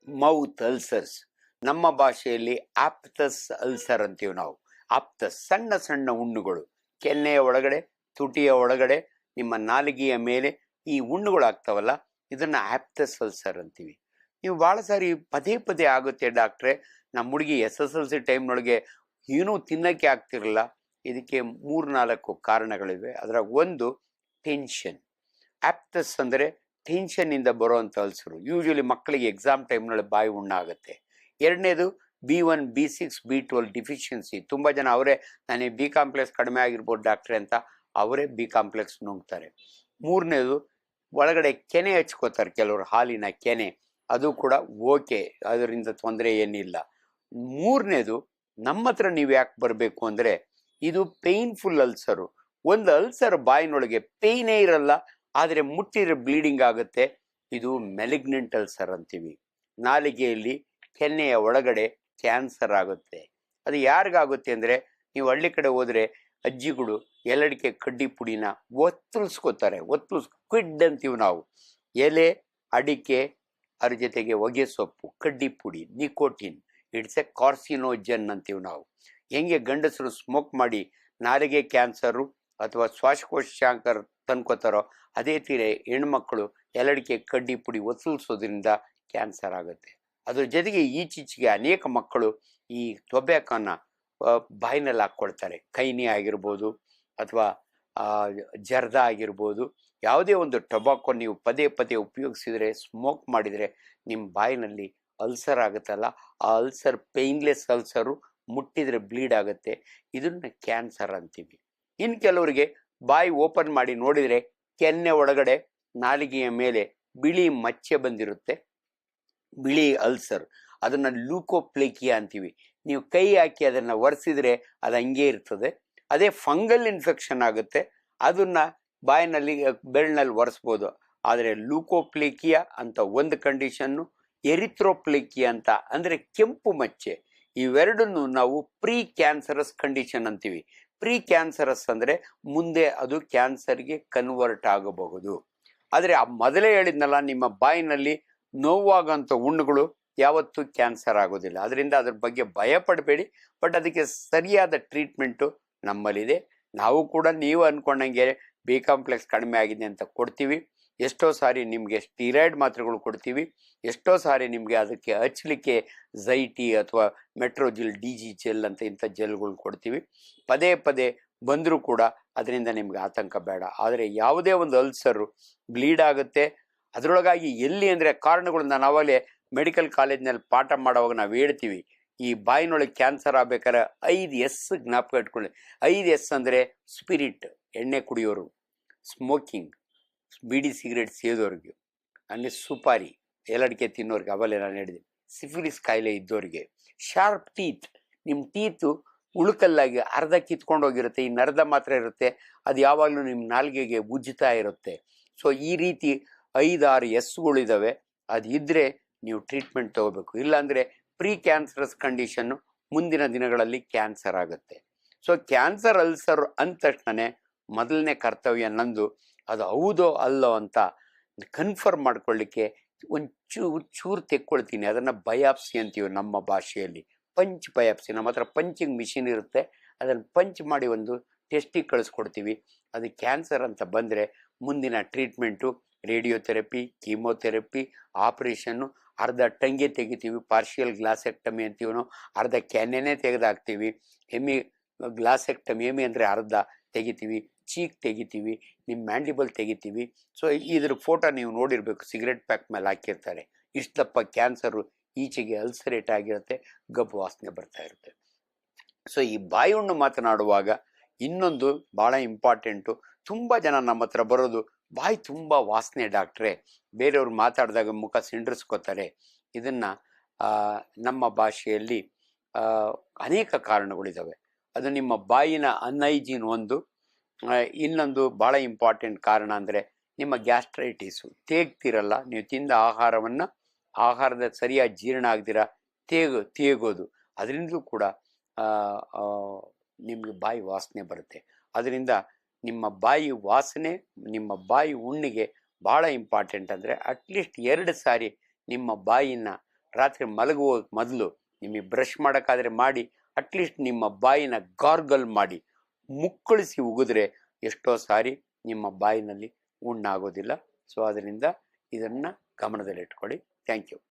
Mouth ulcers, ನಮ್ಮ ಭಾಷೆಯಲ್ಲಿ ಆಪ್ತಸ್ ulcer ಅಂತೀವಿ ನಾವು. ಆಪ್ತಸ್ ಸಣ್ಣ ಸಣ್ಣ ಹುಣ್ಣುಗಳು ಕೆನ್ನೆಯ ಒಳಗಡೆ, ತುಟಿಯ ಒಳಗಡೆ, ನಿಮ್ಮ ನಾಲಿಗೆಯ ಮೇಲೆ ಈ ಹುಣ್ಣುಗಳಾಗ್ತಾವಲ್ಲ, ಇದನ್ನ ಆಪ್ತಸ್ ಅಲ್ಸರ್ ಅಂತೀವಿ. ನೀವು ಭಾಳ ಸಾರಿ ಪದೇ ಪದೇ ಆಗುತ್ತೆ ಡಾಕ್ಟ್ರೆ, ನಮ್ಮ ಹುಡುಗಿ SSLC ಟೈಮ್ನೊಳಗೆ ಏನೂ ತಿನ್ನಕ್ಕೆ ಆಗ್ತಿರಲಿಲ್ಲ. ಇದಕ್ಕೆ 3-4 ಕಾರಣಗಳಿವೆ. ಅದರಾಗ ಒಂದು ಟೆನ್ಷನ್. ಆಪ್ತಸ್ ಅಂದರೆ ಟೆನ್ಷನ್ನಿಂದ ಬರುವಂಥ ಅಲ್ಸರು. ಯೂಶಲಿ ಮಕ್ಕಳಿಗೆ ಎಕ್ಸಾಮ್ ಟೈಮ್ನಲ್ಲಿ ಬಾಯಿ ಹುಣ್ಣಾಗುತ್ತೆ. ಎರಡನೇದು B1, B6, B12 ಡಿಫಿಷಿಯನ್ಸಿ. ತುಂಬ ಜನ ಅವರೇ ನನಗೆ ಬಿ ಕಾಂಪ್ಲೆಕ್ಸ್ ಕಡಿಮೆ ಆಗಿರ್ಬೋದು ಡಾಕ್ಟ್ರೆ ಅಂತ ಅವರೇ ಬಿ ಕಾಂಪ್ಲೆಕ್ಸ್ ನುಂಗ್ತಾರೆ. ಮೂರನೇದು ಒಳಗಡೆ ಕೆನೆ ಹಚ್ಕೋತಾರೆ ಕೆಲವರು, ಹಾಲಿನ ಕೆನೆ, ಅದು ಕೂಡ ಓಕೆ, ಅದರಿಂದ ತೊಂದರೆ ಏನಿಲ್ಲ. ಮೂರನೇದು ನಮ್ಮ ಹತ್ರ ನೀವು ಯಾಕೆ ಬರಬೇಕು ಅಂದರೆ ಇದು ಪೇಯ್ನ್ಫುಲ್ ಅಲ್ಸರು. ಒಂದು ಅಲ್ಸರ್ ಬಾಯಿನೊಳಗೆ ಪೇಯ್ನೇ ಇರಲ್ಲ, ಆದರೆ ಮುಟ್ಟಿದ್ರೆ ಬ್ಲೀಡಿಂಗ್ ಆಗುತ್ತೆ. ಇದು ಮೆಲಿಗ್ನೆಂಟ್ ಅಲ್ಸರ್ ಅಂತೀವಿ. ನಾಲಿಗೆಯಲ್ಲಿ ಕೆನ್ನೆಯ ಒಳಗಡೆ ಕ್ಯಾನ್ಸರ್ ಆಗುತ್ತೆ. ಅದು ಯಾರಿಗಾಗುತ್ತೆ ಅಂದರೆ, ನೀವು ಹಳ್ಳಿ ಕಡೆ ಹೋದರೆ ಅಜ್ಜಿಗಳು ಎಲಡಿಕೆ ಕಡ್ಡಿ ಪುಡಿನ ಒತ್ತಲಿಸ್ಕೋತಾರೆ. ಕ್ವಿಡ್ ಅಂತೀವಿ ನಾವು. ಎಲೆ, ಅಡಿಕೆ, ಅದ್ರ ಜೊತೆಗೆ ಹೊಗೆ ಸೊಪ್ಪು, ಕಡ್ಡಿ ಪುಡಿ, ನಿಕೋಟಿನ್, ಇಟ್ಸ್ ಎ ಕಾರ್ಸಿನೋಜನ್ ಅಂತೀವಿ ನಾವು. ಹೆಂಗೆ ಗಂಡಸರು ಸ್ಮೋಕ್ ಮಾಡಿ ನಾಲಿಗೆ ಕ್ಯಾನ್ಸರು ಅಥವಾ ಶ್ವಾಸಕೋಶ ಕ್ಯಾನ್ಸರ್ ತಂದ್ಕೋತಾರೋ, ಅದೇ ತೀರೆ ಹೆಣ್ಮಕ್ಳು ಎಲಡಿಕೆ ಕಡ್ಡಿ ಪುಡಿ ಒತ್ತಲಿಸೋದ್ರಿಂದ ಕ್ಯಾನ್ಸರ್ ಆಗುತ್ತೆ. ಅದ್ರ ಜೊತೆಗೆ ಈಚೀಚೆಗೆ ಅನೇಕ ಮಕ್ಕಳು ಈ ಟೊಬ್ಯಾಕೋನ ಬಾಯಿನಲ್ಲಿ ಹಾಕ್ಕೊಳ್ತಾರೆ. ಕೈನಿ ಆಗಿರ್ಬೋದು ಅಥವಾ ಜರ್ದ ಆಗಿರ್ಬೋದು. ಯಾವುದೇ ಒಂದು ಟೊಬಾಕೊ ನೀವು ಪದೇ ಪದೇ ಉಪಯೋಗಿಸಿದರೆ, ಸ್ಮೋಕ್ ಮಾಡಿದರೆ ನಿಮ್ಮ ಬಾಯಿನಲ್ಲಿ ಅಲ್ಸರ್ ಆಗುತ್ತಲ್ಲ, ಆ ಅಲ್ಸರ್ ಪೇಯ್ನ್ಲೆಸ್ ಅಲ್ಸರು, ಮುಟ್ಟಿದರೆ ಬ್ಲೀಡ್ ಆಗುತ್ತೆ. ಇದನ್ನ ಕ್ಯಾನ್ಸರ್ ಅಂತೀವಿ. ಇನ್ನು ಕೆಲವರಿಗೆ ಬಾಯಿ ಓಪನ್ ಮಾಡಿ ನೋಡಿದರೆ ಕೆನ್ನೆ ಒಳಗಡೆ ನಾಲಿಗೆಯ ಮೇಲೆ ಬಿಳಿ ಮಚ್ಚೆ ಬಂದಿರುತ್ತೆ, ಬಿಳಿ ಅಲ್ಸರ್. ಅದನ್ನು ಲೂಕೋಪ್ಲೇಕಿಯಾ ಅಂತೀವಿ. ನೀವು ಕೈ ಹಾಕಿ ಅದನ್ನು ಒರೆಸಿದ್ರೆ ಅದು ಹಂಗೆ ಇರ್ತದೆ. ಅದೇ ಫಂಗಲ್ ಇನ್ಫೆಕ್ಷನ್ ಆಗುತ್ತೆ, ಅದನ್ನ ಬಾಯಿನಲ್ಲಿ ಬೆರಳಿನಲ್ಲಿ ಒರೆಸ್ಬೋದು. ಆದರೆ ಲೂಕೋಪ್ಲೇಕಿಯಾ ಅಂತ ಒಂದು ಕಂಡೀಷನ್ನು, ಎರಿಥ್ರೋಪ್ಲೇಕಿಯಾ ಅಂತ ಅಂದರೆ ಕೆಂಪು ಮಚ್ಚೆ. ಇವೆರಡನ್ನು ನಾವು ಪ್ರೀ ಕ್ಯಾನ್ಸರಸ್ ಕಂಡೀಷನ್ ಅಂತೀವಿ. ಪ್ರೀ ಕ್ಯಾನ್ಸರಸ್ ಅಂದರೆ ಮುಂದೆ ಅದು ಕ್ಯಾನ್ಸರ್ಗೆ ಕನ್ವರ್ಟ್ ಆಗಬಹುದು. ಆದರೆ ಆ ಮೊದಲೇ ಹೇಳಿದ್ನಲ್ಲ, ನಿಮ್ಮ ಬಾಯಿನಲ್ಲಿ ನೋವಾಗಂಥ ಹುಣ್ಣುಗಳು ಯಾವತ್ತೂ ಕ್ಯಾನ್ಸರ್ ಆಗೋದಿಲ್ಲ. ಅದರಿಂದ ಅದ್ರ ಬಗ್ಗೆ ಭಯ ಪಡಬೇಡಿ. ಬಟ್ ಅದಕ್ಕೆ ಸರಿಯಾದ ಟ್ರೀಟ್ಮೆಂಟು ನಮ್ಮಲ್ಲಿದೆ. ನಾವು ಕೂಡ ನೀವು ಅಂದ್ಕೊಂಡಂಗೆ ಬಿ ಕಾಂಪ್ಲೆಕ್ಸ್ ಕಡಿಮೆ ಆಗಿದೆ ಅಂತ ಕೊಡ್ತೀವಿ. ಎಷ್ಟೋ ಸಾರಿ ನಿಮಗೆ ಸ್ಟೀರಾಯ್ಡ್ ಮಾತ್ರೆಗಳು ಕೊಡ್ತೀವಿ. ಎಷ್ಟೋ ಸಾರಿ ನಿಮಗೆ ಅದಕ್ಕೆ ಹಚ್ಚಲಿಕ್ಕೆ ಝೈಟಿ ಅಥವಾ ಮೆಟ್ರೋಜಿಲ್, DG ಜೆಲ್ ಅಂತ ಇಂಥ ಜೆಲ್ಗಳು ಕೊಡ್ತೀವಿ. ಪದೇ ಪದೇ ಬಂದರೂ ಕೂಡ ಅದರಿಂದ ನಿಮ್ಗೆ ಆತಂಕ ಬೇಡ. ಆದರೆ ಯಾವುದೇ ಒಂದು ಅಲ್ಸರು ಬ್ಲೀಡ್ ಆಗುತ್ತೆ. ಅದರೊಳಗಾಗಿ ಎಲ್ಲಿ ಅಂದರೆ ಕಾರಣಗಳು, ನಾನು ಆವಾಗಲೇ ಮೆಡಿಕಲ್ ಕಾಲೇಜ್ನಲ್ಲಿ ಪಾಠ ಮಾಡುವಾಗ ನಾವು ಹೇಳ್ತೀವಿ, ಈ ಬಾಯಿನೊಳಗೆ ಕ್ಯಾನ್ಸರ್ ಆಗ್ಬೇಕಾದ್ರೆ 5S ಜ್ಞಾಪಕ ಇಟ್ಕೊಳ್ಳಿ. 5S ಅಂದರೆ ಸ್ಪಿರಿಟ್, ಎಣ್ಣೆ ಕುಡಿಯೋರು; ಸ್ಮೋಕಿಂಗ್, ಬೀಡಿ ಸಿಗರೇಟ್ ಸೇದೋರಿಗೆ; ಅಂದರೆ ಸುಪಾರಿ, ಎಲಡಿಕೆ ತಿನ್ನೋರಿಗೆ, ಅವಲ್ಲೇ ನಾನು ಹೇಳಿದೆ; ಸಿಫಿಲಿಸ್ ಕಾಯಿಲೆ ಇದ್ದೋರಿಗೆ; ಶಾರ್ಪ್ ಟೀತ್, ನಿಮ್ಮ ಟೀತು ಉಳುಕಲ್ಲಾಗಿ ಅರ್ಧ ಕಿತ್ಕೊಂಡು ಹೋಗಿರುತ್ತೆ, ಇನ್ನು ಅರ್ಧ ಮಾತ್ರ ಇರುತ್ತೆ, ಅದು ಯಾವಾಗಲೂ ನಿಮ್ಮ ನಾಲಿಗೆಗೆ ಉಜ್ಜುತ್ತಾ ಇರುತ್ತೆ. ಸೊ ಈ ರೀತಿ 5-6 ಎಸ್ಗಳಿದ್ದಾವೆ. ಅದು ಇದ್ದರೆ ನೀವು ಟ್ರೀಟ್ಮೆಂಟ್ ತಗೋಬೇಕು. ಇಲ್ಲಾಂದರೆ ಪ್ರೀ ಕ್ಯಾನ್ಸರಸ್ ಕಂಡೀಷನ್ನು, ಮುಂದಿನ ದಿನಗಳಲ್ಲಿ ಕ್ಯಾನ್ಸರ್ ಆಗುತ್ತೆ. ಸೊ ಕ್ಯಾನ್ಸರ್ ಅಲ್ಸರ್ ಅಂದ ತಕ್ಷಣ ಮೊದಲನೇ ಕರ್ತವ್ಯ ನಂದು, ಅದು ಹೌದೋ ಅಲ್ಲೋ ಅಂತ ಕನ್ಫರ್ಮ್ ಮಾಡ್ಕೊಳ್ಳಿಕ್ಕೆ ಚೂರು ತೆಕ್ಕೊಳ್ತೀನಿ. ಅದನ್ನು ಬಯಾಪ್ಸಿ ಅಂತೀವಿ ನಮ್ಮ ಭಾಷೆಯಲ್ಲಿ. Punch biopsy. ನಮ್ಮ ಹತ್ರ ಪಂಚಿಂಗ್ ಮಿಷಿನ್ ಇರುತ್ತೆ, ಅದನ್ನು ಪಂಚ್ ಮಾಡಿ ಒಂದು ಟೆಸ್ಟಿಗೆ ಕಳಿಸ್ಕೊಡ್ತೀವಿ. ಅದು ಕ್ಯಾನ್ಸರ್ ಅಂತ ಬಂದರೆ ಮುಂದಿನ ಟ್ರೀಟ್ಮೆಂಟು ರೇಡಿಯೋಥೆರಪಿ, ಕೀಮೋಥೆರಪಿ, ಆಪ್ರೇಷನ್ನು. ಅರ್ಧ ಟಂಗೆ ತೆಗಿತೀವಿ, ಪಾರ್ಷಿಯಲ್ ಗ್ಲಾಸೆಕ್ಟಮಿ ಅಂತೀವಿ ನಾವು. ಅರ್ಧ ಕೆನ್ನೆನೇ ತೆಗೆದಾಕ್ತೀವಿ. ಗ್ಲಾಸೆಕ್ಟಮಿ ಅಂದರೆ ಅರ್ಧ ತೆಗಿತೀವಿ. ಚೀಕ್ ತೆಗಿತೀವಿ, ನಿಮ್ಮ ಮ್ಯಾಂಡಿಬಲ್ ತೆಗಿತೀವಿ. ಸೊ ಇದ್ರ ಫೋಟೋ ನೀವು ನೋಡಿರಬೇಕು, ಸಿಗರೆಟ್ ಪ್ಯಾಕ್ ಮೇಲೆ ಹಾಕಿರ್ತಾರೆ. ಇಷ್ಟಪ್ಪ ಕ್ಯಾನ್ಸರು ಈಚೆಗೆ ಅಲ್ಸರೇಟ್ ಆಗಿರುತ್ತೆ, ಗಬ್ಬು ವಾಸನೆ ಬರ್ತಾ ಇರುತ್ತೆ. ಸೊ ಈ ಬಾಯಿ ಹುಣ್ಣು ಮಾತನಾಡುವಾಗ ಇನ್ನೊಂದು ಭಾಳ ಇಂಪಾರ್ಟೆಂಟು. ತುಂಬ ಜನ ನಮ್ಮ ಹತ್ರ ಬರೋದು, ಬಾಯಿ ತುಂಬ ವಾಸನೆ ಡಾಕ್ಟ್ರೆ, ಬೇರೆಯವ್ರು ಮಾತಾಡಿದಾಗ ಮುಖ ಸಿಂಡ್ರಿಸ್ಕೋತಾರೆ. ಇದನ್ನು ನಮ್ಮ ಭಾಷೆಯಲ್ಲಿ ಅನೇಕ ಕಾರಣಗಳಿದ್ದಾವೆ. ಅದು ನಿಮ್ಮ ಬಾಯಿನ ಅನ್ಹೈಜೀನ್ ಒಂದು. ಇನ್ನೊಂದು ಭಾಳ ಇಂಪಾರ್ಟೆಂಟ್ ಕಾರಣ ಅಂದರೆ ನಿಮ್ಮ ಗ್ಯಾಸ್ಟ್ರೈಟಿಸು. ತೇಗ್ತಿರಲ್ಲ, ನೀವು ತಿಂದ ಆಹಾರದ ಸರಿಯಾಗಿ ಜೀರ್ಣ ಆಗದಿರ ತೇಗೋದು, ಅದರಿಂದಲೂ ಕೂಡ ನಿಮಗೆ ಬಾಯಿ ವಾಸನೆ ಬರುತ್ತೆ. ಅದರಿಂದ ನಿಮ್ಮ ಬಾಯಿ ವಾಸನೆ, ನಿಮ್ಮ ಬಾಯಿ ಹುಣ್ಣಿಗೆ ಭಾಳ ಇಂಪಾರ್ಟೆಂಟ್. ಅಂದರೆ ಅಟ್ಲೀಸ್ಟ್ 2 ಸಾರಿ ನಿಮ್ಮ ಬಾಯಿನ ರಾತ್ರಿ ಮಲಗುವ ಮೊದಲು ನಿಮಗೆ ಬ್ರಷ್ ಮಾಡೋಕ್ಕಾದರೆ ಮಾಡಿ, ಅಟ್ಲೀಸ್ಟ್ ನಿಮ್ಮ ಬಾಯಿನ ಗಾರ್ಗಲ್ ಮಾಡಿ ಮುಕ್ಕಳಿಸಿ ಉಗಿದ್ರೆ ಎಷ್ಟೋ ಸಾರಿ ನಿಮ್ಮ ಬಾಯಿನಲ್ಲಿ ಹುಣ್ಣಾಗೋದಿಲ್ಲ. ಸೊ ಅದರಿಂದ ಇದನ್ನು ಗಮನದಲ್ಲಿಟ್ಕೊಳ್ಳಿ. Thank you.